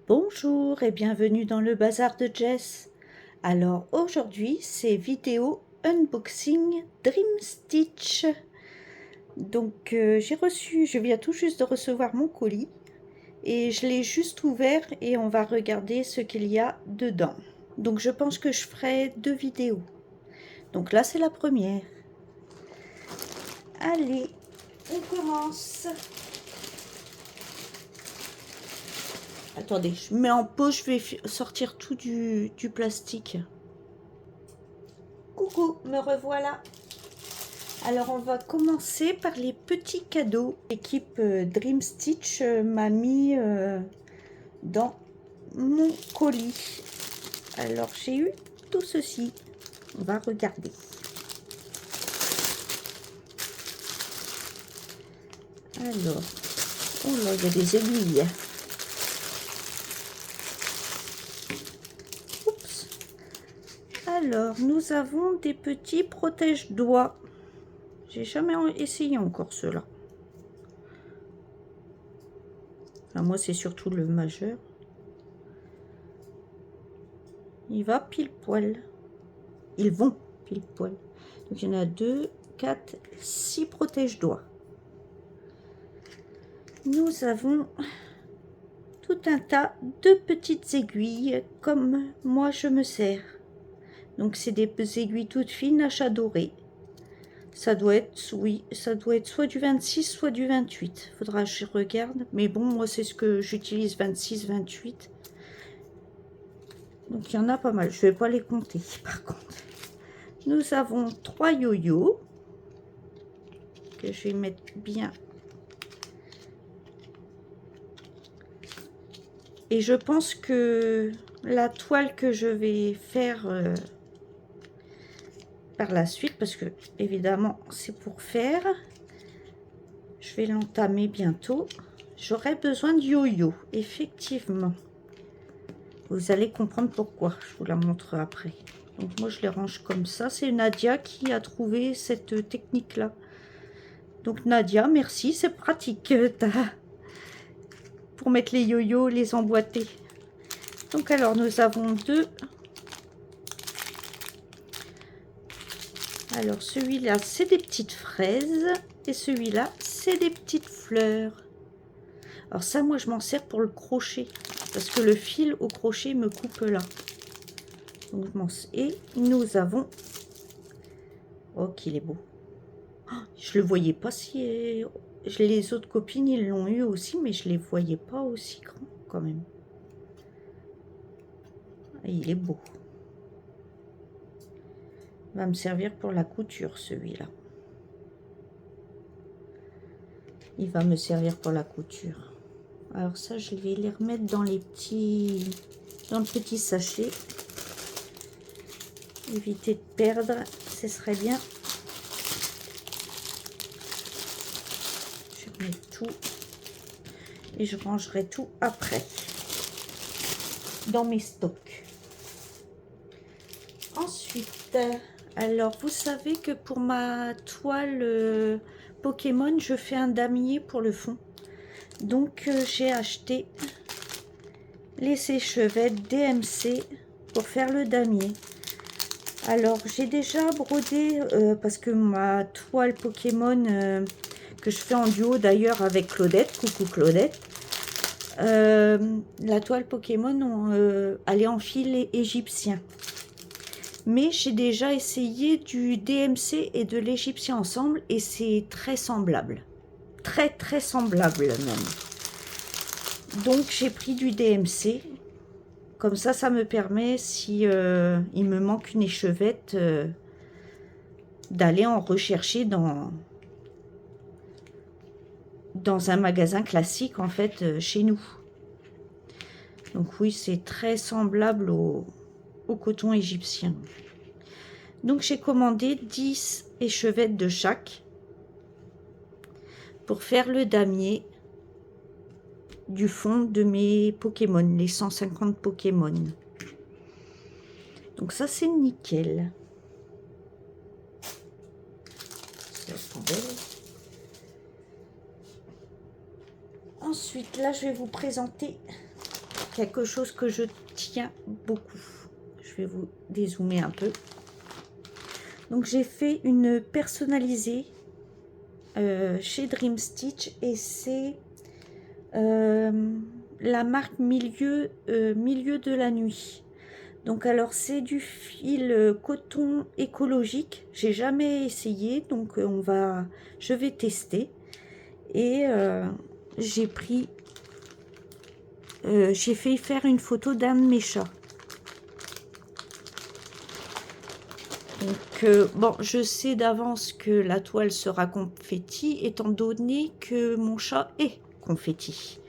Bonjour et bienvenue dans le bazar de Jess. Alors aujourd'hui c'est vidéo unboxing Dream Stitch. Donc je viens tout juste de recevoir mon colis et je l'ai juste ouvert et on va regarder ce qu'il y a dedans. Donc je pense que je ferai 2 vidéos. Donc là c'est la première. Allez, on commence. Attendez, je mets en pause, je vais sortir tout du plastique. Coucou, me revoilà. Alors on va commencer par les petits cadeaux. L'équipe Dream Stitch m'a mis dans mon colis. Alors j'ai eu tout ceci. On va regarder. Alors, oh là, il y a des aiguilles. Oups. Alors, nous avons des petits protège-doigts. J'ai jamais essayé encore cela. Enfin, moi, c'est surtout le majeur. Il va pile poil. Ils vont pile poil. Donc, il y en a 2, 4, 6 protège-doigts. Nous avons tout un tas de petites aiguilles comme moi je me sers. Donc, c'est des aiguilles toutes fines à chat doré. Ça doit être, oui, ça doit être soit du 26, soit du 28. Faudra que je regarde. Mais bon, moi, c'est ce que j'utilise, 26, 28. Donc, il y en a pas mal. Je vais pas les compter, par contre. Nous avons 3 yo-yo. Que je vais mettre bien. Et je pense que la toile que je vais faire par la suite, parce que, évidemment, c'est pour faire... Je vais l'entamer bientôt. J'aurai besoin de yo-yo, effectivement. Vous allez comprendre pourquoi. Je vous la montre après. Donc moi, je les range comme ça. C'est Nadia qui a trouvé cette technique-là. Donc Nadia, merci. C'est pratique pour mettre les yo-yo, les emboîter. Donc alors, nous avons 2. Alors celui-là, c'est des petites fraises. Et celui-là, c'est des petites fleurs. Alors ça, moi, je m'en sers pour le crochet. Parce que le fil au crochet me coupe là. Donc, et nous avons... Oh, qu'il est beau. Oh, je le voyais pas si... Les autres copines, ils l'ont eu aussi, mais je les voyais pas aussi grands quand même. Et il est beau. Il va me servir pour la couture, celui-là. Il va me servir pour la couture. Alors ça, je vais les remettre dans les petits... dans le petit sachet. Éviter de perdre, ce serait bien. Je mets tout et je rangerai tout après dans mes stocks. Ensuite, alors vous savez que pour ma toile Pokémon, je fais un damier pour le fond. Donc j'ai acheté les sèche-vêtements DMC pour faire le damier. Alors, j'ai déjà brodé, parce que ma toile Pokémon, que je fais en duo d'ailleurs avec Claudette, coucou Claudette, la toile Pokémon, elle est en fil égyptien. Mais j'ai déjà essayé du DMC et de l'égyptien ensemble et c'est très semblable. Très très semblable même. Donc, j'ai pris du DMC. Comme ça me permet, si il me manque une échevette, d'aller en rechercher dans un magasin classique, en fait, chez nous. Donc oui, c'est très semblable au coton égyptien. Donc j'ai commandé 10 échevettes de chaque pour faire le damier du fond de mes Pokémon, les 150 Pokémon. Donc ça, c'est nickel. Ensuite, là, je vais vous présenter quelque chose que je tiens beaucoup. Je vais vous dézoomer un peu. Donc j'ai fait une personnalisée chez Dream Stitch et c'est la marque milieu de la nuit. Donc alors c'est du fil coton écologique. J'ai jamais essayé, donc je vais tester. Et j'ai fait faire une photo d'un de mes chats. Donc bon, je sais d'avance que la toile sera confetti, étant donné que mon chat est confetti.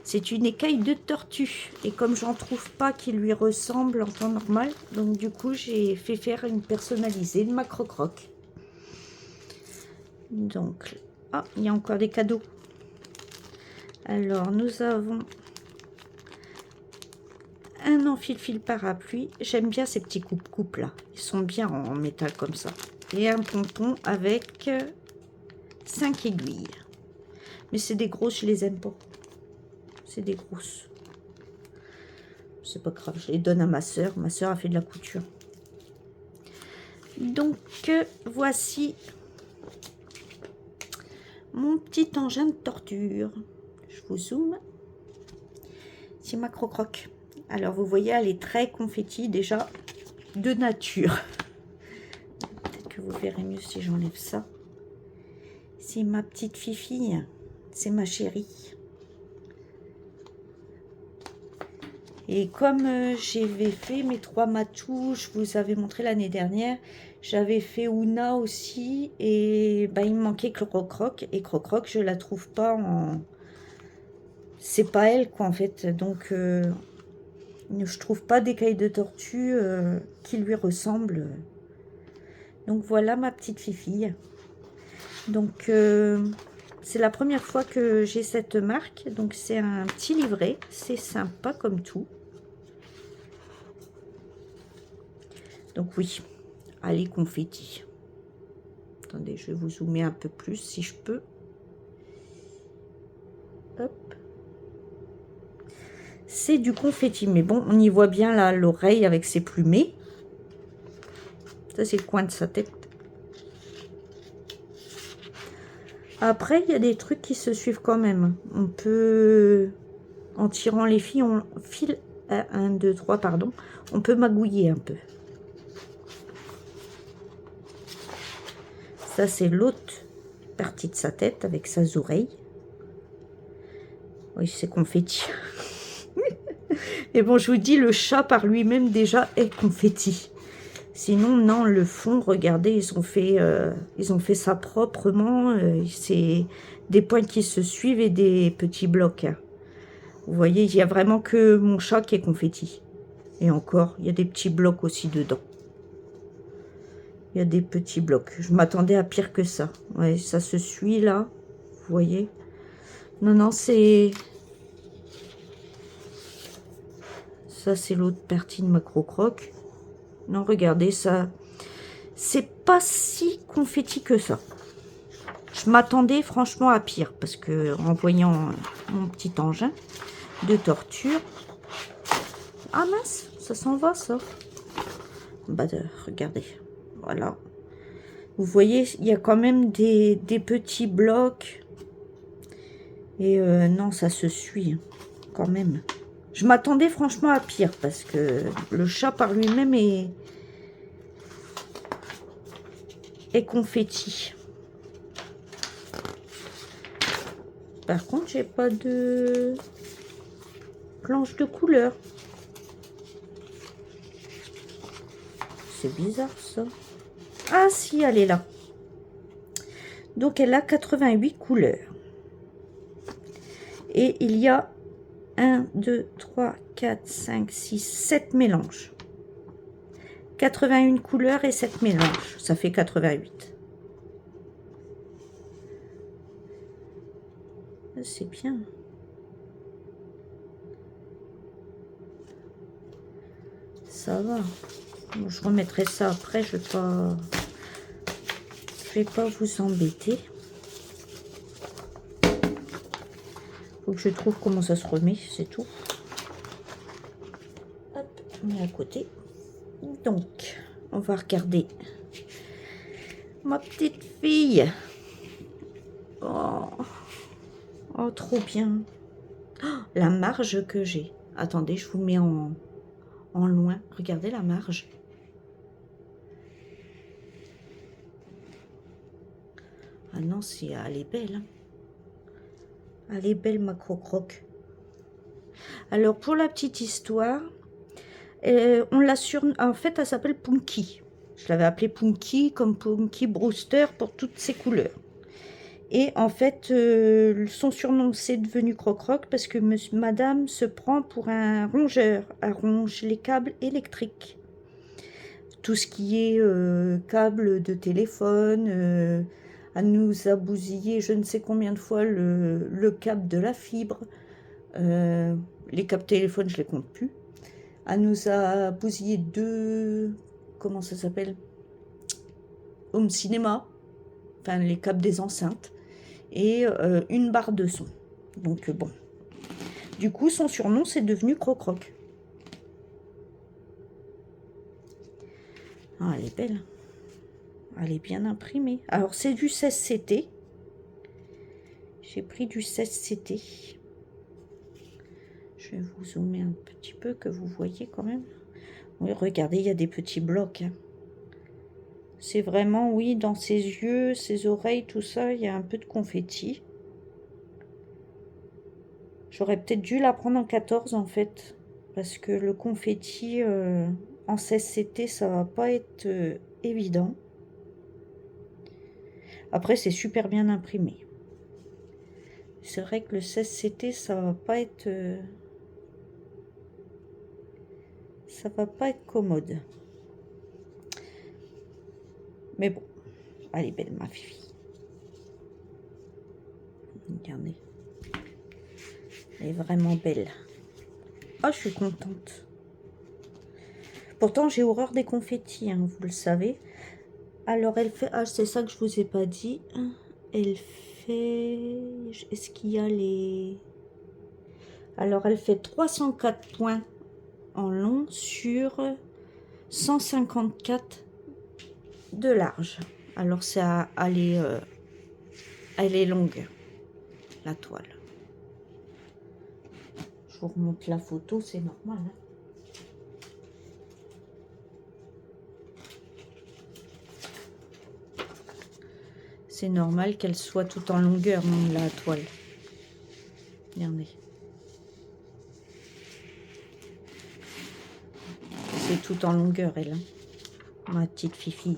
C'est une écaille de tortue, et comme j'en trouve pas qui lui ressemble en temps normal, donc du coup j'ai fait faire une personnalisée de ma croque-croque. Donc, ah, il y a encore des cadeaux. Alors, nous avons un enfile-fil parapluie. J'aime bien ces petits coupes là. Ils sont bien en métal comme ça. Et un pompon avec 5 aiguilles. Mais c'est des grosses, je les aime pas. C'est des grosses. C'est pas grave, je les donne à ma soeur. Ma soeur a fait de la couture. Donc, voici mon petit engin de torture. Je vous zoome. C'est ma croque-croque. Alors, vous voyez, elle est très confetti déjà de nature. Peut-être que vous verrez mieux si j'enlève ça. C'est ma petite fifille. C'est ma chérie. Et comme j'avais fait mes 3 matous, je vous avais montré l'année dernière, j'avais fait Ouna aussi. Et bah, il me manquait Croc-Croc. Et Croc-Croc, je la trouve pas en... C'est pas elle, quoi, en fait. Donc... je trouve pas d'écaille de tortue qui lui ressemble. Donc voilà ma petite fifille. Donc c'est la première fois que j'ai cette marque. Donc c'est un petit livret. C'est sympa comme tout. Donc oui, allez confetti. Attendez, je vais vous zoomer un peu plus si je peux. Hop. C'est du confetti, mais bon, on y voit bien là l'oreille avec ses plumées. Ça, c'est le coin de sa tête. Après, il y a des trucs qui se suivent quand même. On peut, en tirant les fils, on file 1, 2, 3, pardon, on peut magouiller un peu. Ça, c'est l'autre partie de sa tête avec ses oreilles. Oui, c'est confetti. Mais bon, je vous dis, le chat par lui-même déjà est confetti. Sinon, non, le fond, regardez, ils ont fait ça proprement. C'est des points qui se suivent et des petits blocs. Hein. Vous voyez, il n'y a vraiment que mon chat qui est confetti. Et encore, il y a des petits blocs aussi dedans. Il y a des petits blocs. Je m'attendais à pire que ça. Ouais, ça se suit là. Vous voyez? Non, non, c'est... Ça, c'est l'autre partie de ma croque-croque. Non, regardez, ça... C'est pas si confetti que ça. Je m'attendais franchement à pire. Parce que en voyant mon petit engin de torture... Ah mince, ça s'en va, ça. Bah, regardez. Voilà. Vous voyez, il y a quand même des petits blocs. Et non, ça se suit quand même. Je m'attendais franchement à pire parce que le chat par lui-même est confetti. Par contre, j'ai pas de planche de couleur. C'est bizarre ça. Ah si, elle est là. Donc elle a 88 couleurs. Et il y a 1, 2, 3, 4, 5, 6, 7 mélanges. 81 couleurs et 7 mélanges. Ça fait 88. C'est bien. Ça va. Bon, je remettrai ça après. Je vais pas vous embêter. Faut que je trouve comment ça se remet, c'est tout. mis à côté. Donc, on va regarder ma petite fille. Oh, oh trop bien. Oh, la marge que j'ai. Attendez, je vous mets en loin. Regardez la marge. Ah non, elle est belle. Hein. Elle est belle, ma croque-croque. Alors, pour la petite histoire, on l'a en fait, elle s'appelle Punky. Je l'avais appelée Punky, comme Punky Brewster, pour toutes ses couleurs. Et en fait, son surnom, c'est devenu Croc-Croc parce que madame se prend pour un rongeur. Elle ronge les câbles électriques. Tout ce qui est câble de téléphone, elle nous a bousillé je ne sais combien de fois le câble de la fibre. Les câbles téléphone, je les compte plus. Elle nous a bousillé 2, comment ça s'appelle, home cinéma, enfin les câbles des enceintes, et une barre de son. Donc bon. Du coup, son surnom, c'est devenu Croc-Croc. Ah, elle est belle. Elle est bien imprimée. Alors, c'est du 16CT. J'ai pris du 16CT. Je vais vous zoomer un petit peu, que vous voyez quand même. Oui, regardez, il y a des petits blocs. Hein. C'est vraiment, oui, dans ses yeux, ses oreilles, tout ça, il y a un peu de confetti. J'aurais peut-être dû la prendre en 14, en fait. Parce que le confetti en 16CT, ça va pas être évident. Après, c'est super bien imprimé. C'est vrai que le 16CT, ça va pas être... ça va pas être commode. Mais bon, elle est belle, ma fille. Regardez. Elle est vraiment belle. Ah, je suis contente. Pourtant, j'ai horreur des confettis, hein, vous le savez. Alors, elle fait... Ah, c'est ça que je vous ai pas dit. Elle fait... Est-ce qu'il y a les... Alors, elle fait 304 points en long sur 154 de large. Alors, elle est longue, la toile. Je vous remonte la photo, c'est normal. Hein. C'est normal qu'elle soit tout en longueur, la toile. Regardez. C'est tout en longueur, elle. Hein. Ma petite fifi.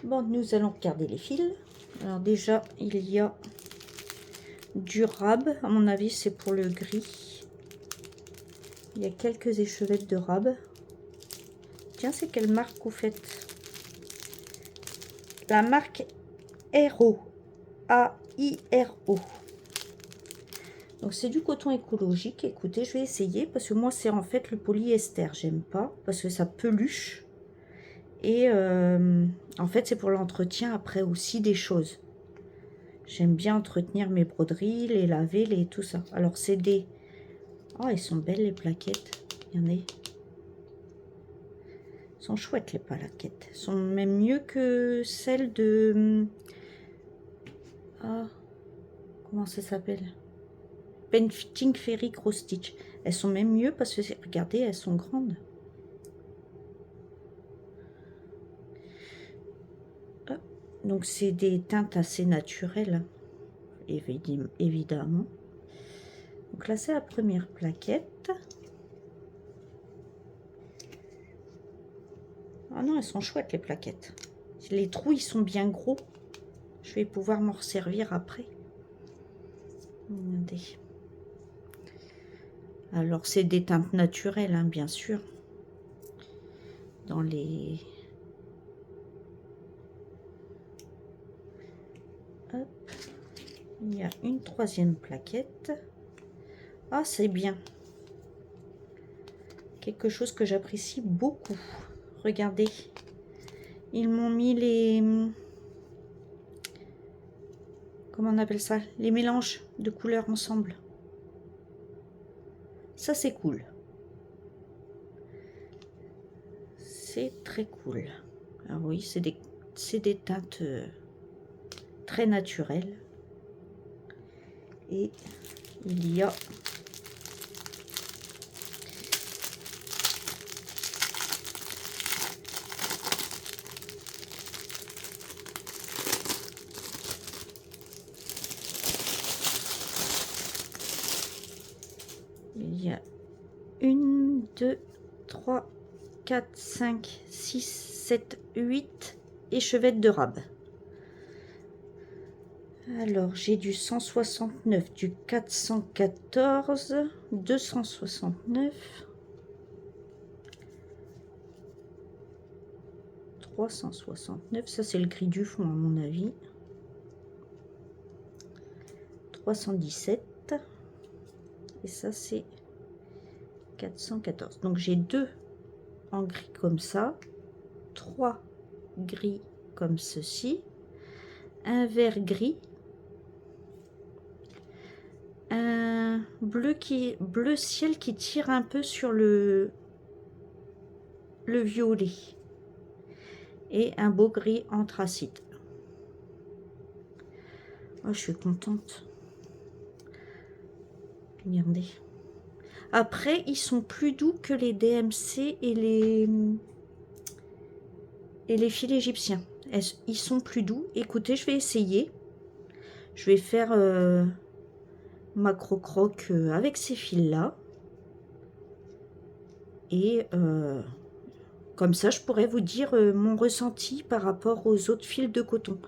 Bon, nous allons regarder les fils. Alors déjà, il y a du rab. À mon avis, c'est pour le gris. Il y a quelques échevettes de rab. Tiens, c'est quelle marque vous faites? La marque Airo. A-I-R-O. Donc c'est du coton écologique. Écoutez, je vais essayer parce que moi c'est en fait le polyester. J'aime pas parce que ça peluche. Et en fait c'est pour l'entretien après aussi des choses. J'aime bien entretenir mes broderies, les laver, tout ça. Alors c'est des... Oh, elles sont belles les plaquettes. Regardez. Elles sont chouettes les plaquettes. Elles sont même mieux que celles de... Ah, comment ça s'appelle? Painting Fairy Cross Stitch. Elles sont même mieux parce que, regardez, elles sont grandes. Hop. Donc, c'est des teintes assez naturelles, évidemment. Donc là, c'est la première plaquette. Ah non, elles sont chouettes, les plaquettes. Les trous, ils sont bien gros. Je vais pouvoir m'en resservir après. Regardez. Alors, c'est des teintes naturelles, hein, bien sûr. Dans les... Hop. Il y a une troisième plaquette. Ah, c'est bien. Quelque chose que j'apprécie beaucoup. Regardez. Ils m'ont mis les... Comment on appelle ça? Les mélanges de couleurs ensemble. Ça, c'est cool. c'est très cool. Alors oui, c'est des teintes très naturelles. Et il y a il y a 1, 2, 3, 4, 5, 6, 7, 8 échevettes de rab. Alors, j'ai du 169, du 414, 269, 369, ça c'est le gris du fond à mon avis, 317, et ça c'est 414. Donc j'ai 2 en gris comme ça, 3 gris comme ceci, un vert gris, un bleu ciel qui tire un peu sur le violet, et un beau gris anthracite. Oh, je suis contente. Regardez. Après, ils sont plus doux que les DMC et les fils égyptiens. Ils sont plus doux. Écoutez, je vais essayer. Je vais faire ma croc-croc avec ces fils-là. Et comme ça, je pourrais vous dire mon ressenti par rapport aux autres fils de coton.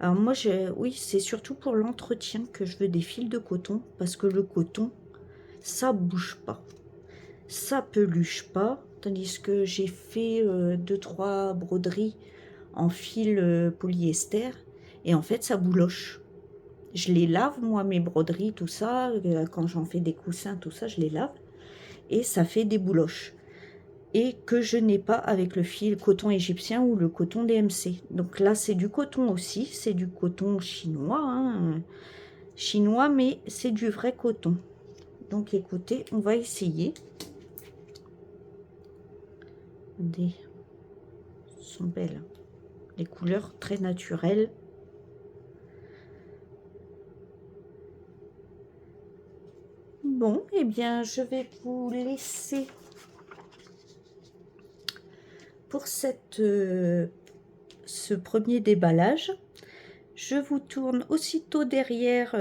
Alors moi, oui, c'est surtout pour l'entretien que je veux des fils de coton. Parce que le coton, ça bouge pas. Ça peluche pas. Tandis que j'ai fait 2-3 broderies en fil polyester. Et en fait, ça bouloche. Je les lave, moi, mes broderies, tout ça. Quand j'en fais des coussins, tout ça, je les lave. Et ça fait des bouloches. Et que je n'ai pas avec le fil coton égyptien ou le coton DMC. Donc là, c'est du coton aussi. C'est du coton chinois. Hein. Chinois, mais c'est du vrai coton. Donc écoutez, on va essayer. Elles sont belles. Les couleurs très naturelles. Bon, eh bien, je vais vous laisser pour ce premier déballage. Je vous tourne aussitôt derrière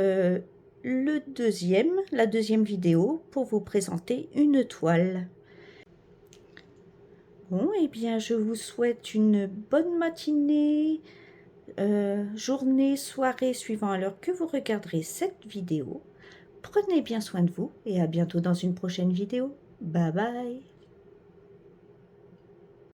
la deuxième vidéo pour vous présenter une toile. Bon, eh bien, je vous souhaite une bonne matinée, journée, soirée, suivant à l'heure que vous regarderez cette vidéo. Prenez bien soin de vous et à bientôt dans une prochaine vidéo. Bye bye.